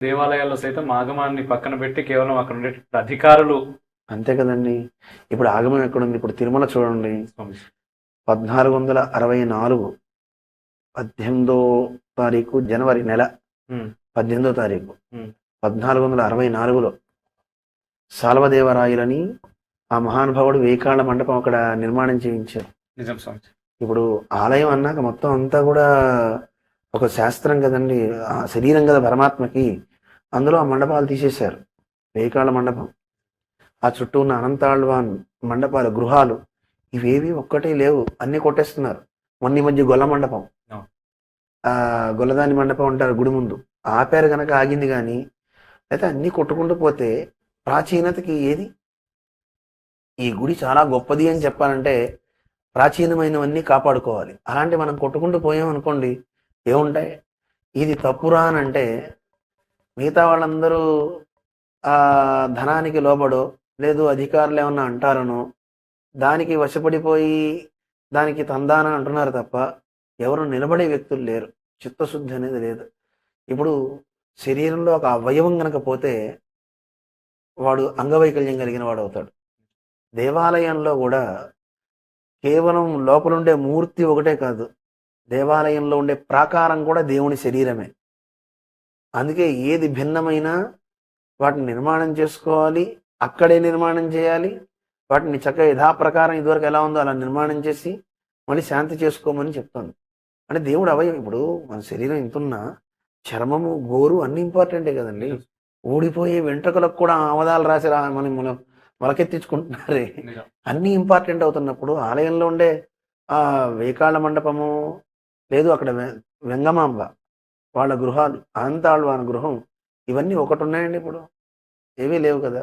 దేవాలయాల్లో సైతం ఆగమాన్ని పక్కన పెట్టి కేవలం అక్కడ ఉండేటువంటి అధికారులు. అంతే కదండి. ఇప్పుడు ఆగమం ఎక్కడుంది? ఇప్పుడు తిరుమల చూడండి, స్వామి. 1464 18వ తారీఖు జనవరి నెల, ఉమ్, 18వ తారీఖు ఉమ్, 1464లో సాల్వదేవరాయలని ఆ మహానుభావుడు వేయికాళ్ళ మండపం అక్కడ నిర్మాణం చేయించారు. నిజం స్వామి. ఇప్పుడు ఆలయం అన్నాక మొత్తం అంతా కూడా ఒక శాస్త్రం కదండి, ఆ శరీరం కదా పరమాత్మకి. అందులో ఆ మండపాలు తీసేశారు. వేయికాళ్ళ మండపం, ఆ చుట్టూ ఉన్న అనంతాళ్వాన్ మండపాలు, గృహాలు, ఇవేవి ఒక్కటే లేవు, అన్ని కొట్టేస్తున్నారు. మొన్న ఈ మధ్య గొల్ల మండపం, అవును. ఆ గొల్లదాని మండపం అంటారు గుడి ముందు, ఆపారు గనక ఆగింది. కానీ అయితే అన్ని కొట్టుకుంటూ పోతే ప్రాచీనతకి ఏది? ఈ గుడి చాలా గొప్పది అని చెప్పాలంటే ప్రాచీనమైనవన్నీ కాపాడుకోవాలి. అలాంటి మనం కొట్టుకుంటూ పోయాం అనుకోండి, ఏముంటాయి? ఇది తప్పురా అని అంటే మిగతా వాళ్ళందరూ ఆ ధనానికి లోబడో, లేదు అధికారులు ఏమన్నా అంటారనో దానికి వశపడిపోయి దానికి తందాన అంటున్నారు తప్ప ఎవరు నిలబడే వ్యక్తులు లేరు. చిత్తశుద్ధి అనేది లేదు. ఇప్పుడు శరీరంలో ఒక అవయవం గనక పోతే వాడు అంగవైకల్యం కలిగిన వాడు అవుతాడు. దేవాలయంలో కూడా కేవలం లోపలుండే మూర్తి ఒకటే కాదు, దేవాలయంలో ఉండే ప్రాకారం కూడా దేవుని శరీరమే. అందుకే ఏది భిన్నమైనా వాటిని నిర్మాణం చేసుకోవాలి, అక్కడే నిర్మాణం చేయాలి. వాటిని చక్కగా యథాప్రకారం ఇదివరకు ఎలా ఉందో అలా నిర్మాణం చేసి మళ్ళీ శాంతి చేసుకోమని చెప్తాను. అంటే దేవుడు అవయవం. ఇప్పుడు మన శరీరం ఇంతున్నా చర్మము, గోరు అన్ని ఇంపార్టెంటే కదండి. ఊడిపోయే వెంట్రుకలకు కూడా అవదాలు రాసి మనం మొలకెత్తించుకుంటున్నారే. నిజం. అన్నీ ఇంపార్టెంట్ అవుతున్నప్పుడు ఆలయంలో ఉండే ఆ వేకాళ్ళ మండపము, లేదు అక్కడ వెంగమాంబ వాళ్ళ గృహాలు, అనంతాళ్వాన్ గృహం, ఇవన్నీ ఒకటి ఉన్నాయండి. ఇప్పుడు ఏమీ లేవు కదా.